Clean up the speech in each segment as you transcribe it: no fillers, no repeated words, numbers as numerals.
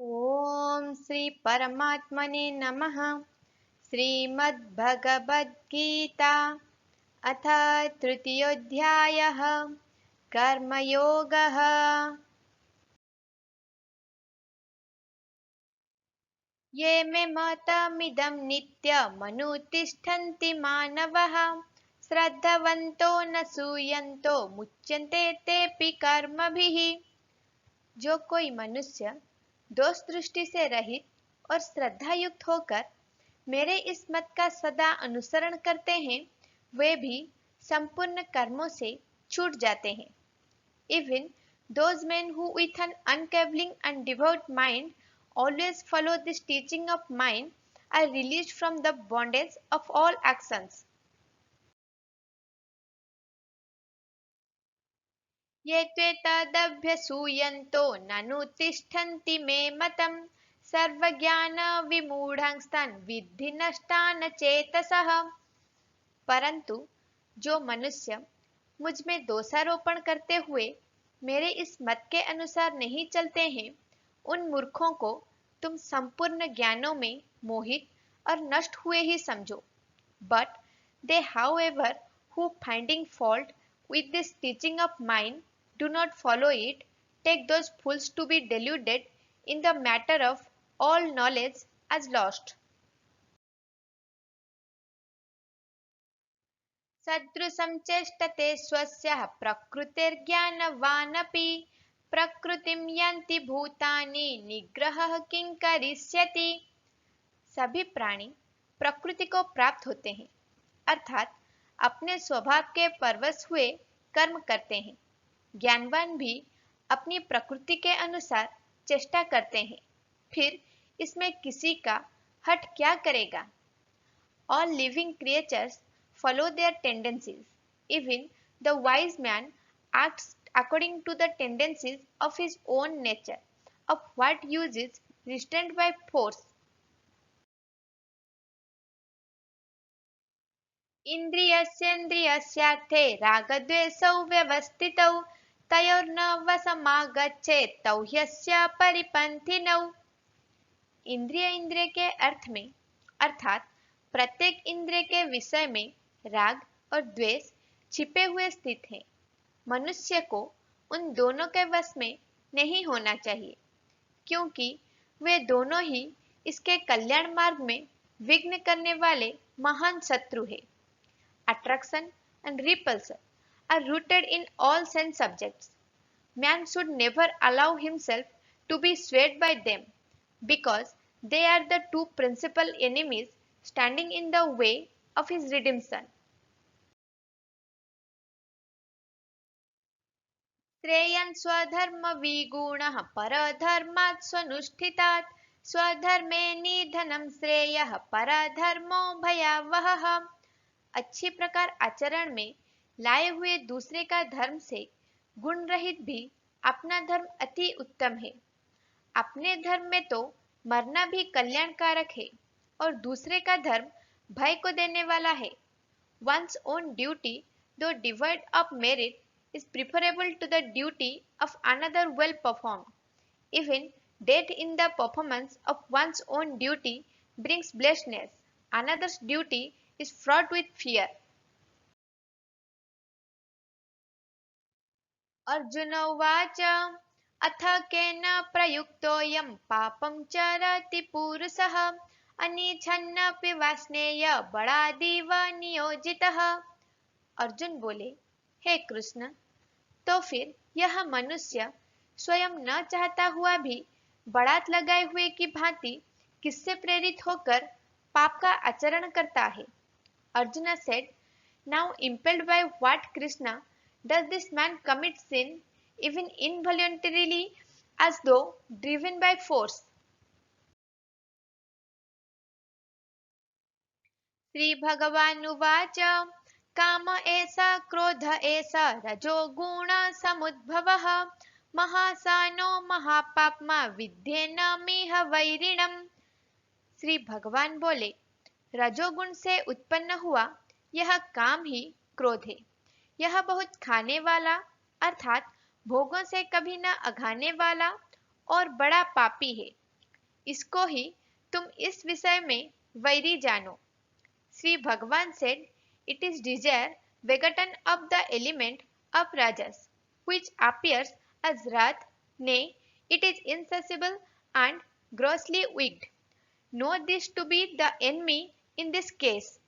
ओम श्री परमात्मने नमः। श्रीमद्भगवद्गीता अथ तृतीयोऽध्यायः कर्मयोगः। ये मे मतमिदं नित्यमनुतिष्ठन्ति मानवः श्रद्धवन्तो न सूयन्तो मुच्यन्ते तेऽपि कर्मभिः। जो कोई मनुष्य दोष दृष्टि से रहित और श्रद्धा युक्त होकर मेरे इस मत का सदा अनुसरण करते हैं वे भी संपूर्ण कर्मों से छूट जाते हैं। Even those men who with an unwavering and devout mind always follow this teaching of mine are released from the bondage of all actions. ये त्वेतदभ्यसूयन्तो ननुतिष्ठन्ति मे मतम् सर्वज्ञानविमूढांस्तान् विद्धि नष्टान चेतसः। परंतु जो मनुष्य मुझ में दोषारोपण करते हुए मेरे इस मत के अनुसार नहीं चलते हैं उन मूर्खों को तुम संपूर्ण ज्ञानों में मोहित और नष्ट हुए ही समझो। But they however who finding fault with this teaching of mine do not follow it take those fools to be deluded in the matter of all knowledge as lost. सदृशं चेष्टते स्वस्यः प्रकृतिर्ज्ञानवानपि प्रकृतिं यान्ति भूतानि निग्रहः किं करिष्यति। सभी प्राणी प्रकृति को प्राप्त होते हैं अर्थात अपने स्वभाव के परवश हुए कर्म करते हैं। ज्ञानवान भी अपनी प्रकृति के अनुसार चेष्टा करते हैं, फिर इसमें किसी का हठ क्या करेगा। All living creatures follow their tendencies. Even the wise man acts according to the tendencies of his own nature. Of what use is restrained by force? इन्द्रियस्येन्द्रियस्यार्थे रागद्वेषौ व्यवस्थितौ तयोर्न वशमागच्छेत् तौ ह्यस्य परिपन्थिनौ। इंद्रिय के अर्थ में अर्थात प्रत्येक इंद्रिय के विषय में राग और द्वेष छिपे हुए स्थित हैं। मनुष्य को उन दोनों के वश में नहीं होना चाहिए क्योंकि वे दोनों ही इसके कल्याण मार्ग में विघ्न करने वाले महान शत्रु हैं। Attraction and repulsion are rooted in all sense subjects. Man should never allow himself to be swayed by them because they are the two principal enemies standing in the way of his redemption. श्रेयन् स्वधर्मविगुणः परधर्मात् स्वनुष्ठितात् स्वधर्मे निधनं श्रेयः परधर्मो भयावहः। अच्छी प्रकार आचरण में लाए हुए दूसरे का धर्म से गुण रहित भी अपना धर्म अति उत्तम है। अपने धर्म में तो मरना भी कल्याणकारक है और दूसरे का धर्म भय को देने वाला है। One's own duty, though devoid of merit, is preferable to the duty of another well performed. Even death in the performance of one's own duty brings blessedness. Another's duty is fraught with fear. Arjun उवाच अथ केन प्रयुक्तोऽयं पापं चरति पुरुषः अनिच्छन्नपि वाष्णेय बलादिव नियोजितः। अर्जुन बोले, हे कृष्ण, तो फिर यह मनुष्य स्वयं न चाहता हुआ भी बड़ात लगाए हुए की भांति किससे प्रेरित होकर पाप का आचरण करता है। Arjuna said, now impelled by what Krishna does this man commit sin even involuntarily as though driven by force? श्रीभगवानुवाच काम एष क्रोध एष रजो गुण समुद्भवः महासानो महापाप्मा विद्धेनमिह वैरिणम्। श्री भगवान बोले, रजोगुण से उत्पन्न हुआ यह काम ही क्रोध है। यह बहुत खाने वाला अर्थात भोगों से कभी न अघाने वाला और बड़ा पापी है। इसको ही तुम इस विषय में वैरी जानो। श्री भगवान said, it is desire begotten of the element of rajas, which appears as wrath, nay, it is insatiable and grossly wicked. Know this to be the enemy in this case.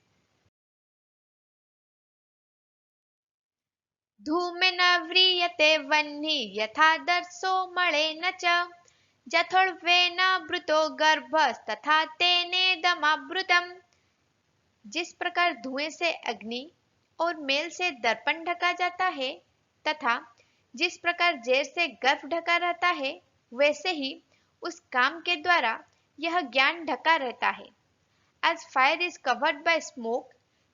धूमेन व्रीयते वह्निः यथादर्शो मलेन च जथोर्वेनावृतो गर्भस्तथा तेनेदमावृतम्। जिस प्रकार धुएं से अग्नि और mail से दर्पण ढका जाता है तथा जिस प्रकार जैर से गर्भ ढका रहता है, वैसे ही उस काम के द्वारा यह ज्ञान ढका रहता है। As fire is covered by smoke,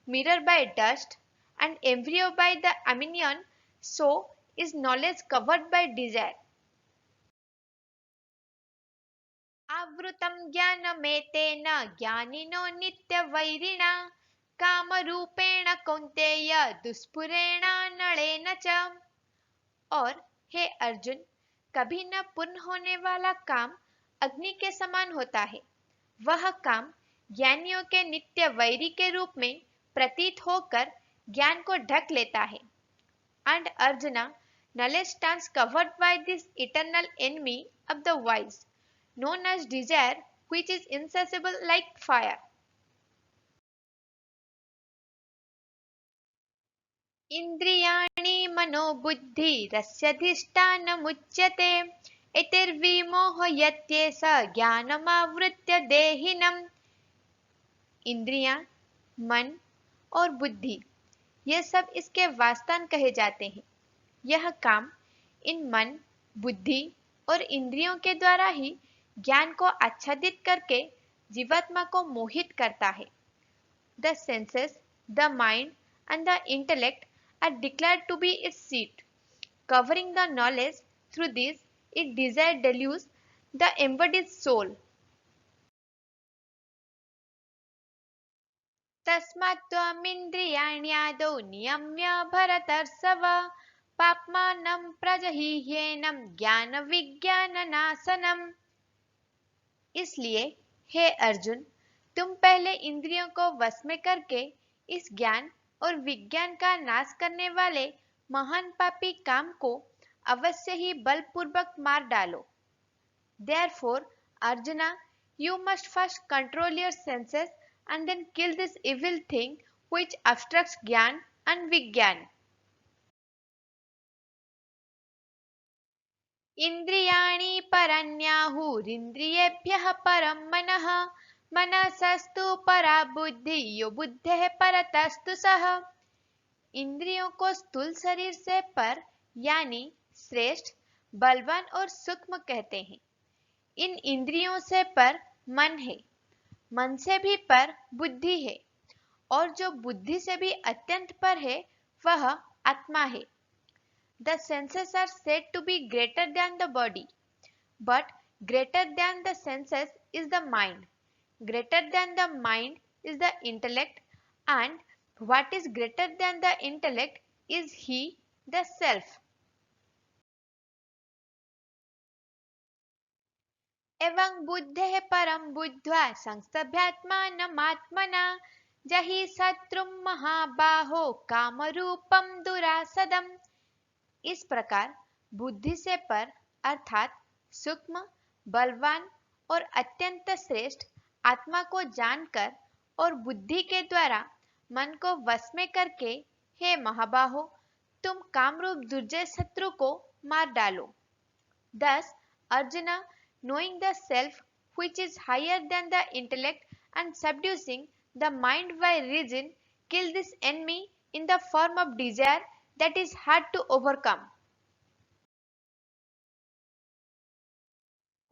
mirror by dust, and embryo by the amnion, so is knowledge covered by desire. आवृतं ज्ञानमेतेन ज्ञानिनो नित्यवैरिणा कामरूपेण कौन्तेय दुष्पुरेण नलेन च। और हे अर्जुन, कभी न पूर्ण होने वाला काम अग्नि के समान होता है। वह काम ज्ञानियों के नित्य वैरी के रूप में प्रतीत होकर ज्ञान को ढक लेता है। And Arjuna, knowledge stands covered by this eternal enemy of the wise, known as desire, which is insatiable like fire. इंद्रियाणि मनोबुद्धिरस्यधिष्ठानमुच्यते एतैर्विमोहयत्येष ज्ञानमावृत्य देहिनम्। इंद्रियां, मन और बुद्धि, ये सब इसके वास्तान कहे जाते हैं। यह काम इन मन, बुद्धि और इंद्रियों के द्वारा ही ज्ञान को आच्छादित करके जीवात्मा को मोहित करता है। The senses, the mind and the intellect are declared to be its seat. Covering the knowledge, through this, its desire deludes the embodied soul. तस्मात् त्वमिन्द्रियाण्यादौ नियम्य भरतर्षभ पाप्मानं प्रजह्येनं ज्ञान विज्ञाननाशनम्। इसलिए हे अर्जुन, तुम पहले इंद्रियों को वश में करके इस ज्ञान और विज्ञान का नाश करने वाले महान पापी काम को अवश्य ही बलपूर्वक मार डालो। Therefore, Arjuna, you must first control your senses and then kill this evil thing which obstructs Gyan and Vigyan. इंद्रियाणि परन्याहुरिन्द्रियेभ्यः परं मनः मनसस्तु परा बुद्धि यो बुद्धेः परतस्तु सः। इंद्रियों को स्थूल शरीर से पर यानी श्रेष्ठ, बलवान और सूक्ष्म कहते हैं। इन इंद्रियों से पर मन है, मन से भी पर बुद्धि है, और जो बुद्धि से भी अत्यंत पर है वह आत्मा है। The senses are said to be greater than the body, but greater than the senses is the mind. Greater than the mind is the intellect, and what is greater than the intellect is he, the self. एवं बुद्धेः परं बुद्ध्वा संस्तभ्यात्मानमात्मना जहि शत्रुं महाबाहो कामरूपं दुरासदम्। इस प्रकार बुद्धि से पर अर्थात सूक्ष्म, बलवान और अत्यंत श्रेष्ठ आत्मा को जानकर और बुद्धि के द्वारा मन को वश में करके, हे महाबाहो, तुम कामरूप दुर्जय शत्रु को मार डालो। Thus, Arjuna, knowing the self which is higher than the intellect and subduing the mind by reason, kill this enemy in the form of desire that is hard to overcome.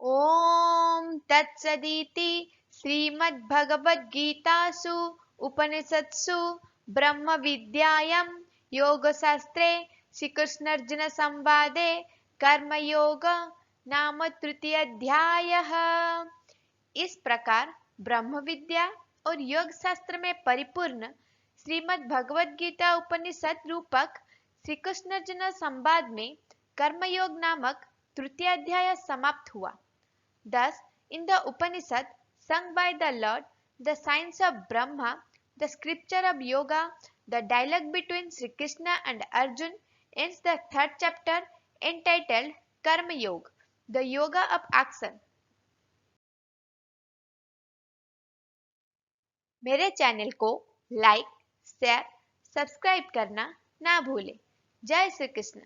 ओम तत्सदिति श्रीमद्भगवद्गीतासु उपनिषत्सु ब्रह्म विद्यायां योगशास्त्रे श्रीकृष्णार्जुन संवादे कर्मयोग नाम तृतीय अध्यायः। इस प्रकार ब्रह्म विद्या और योग शास्त्र में परिपूर्ण श्रीमद् भगवद गीता उपनिषद रूपक श्री कृष्ण अर्जुन संवाद में कर्मयोग नामक तृतीय अध्याय समाप्त हुआ। Thus, In the Upanishad sung by the Lord, the science of Brahma, the scripture of yoga, the dialogue between Sri Krishna and Arjun ends the third chapter entitled Karma Yoga, the yoga of action. मेरे channel को like, share, subscribe करना ना भूलें। जय श्री कृष्ण।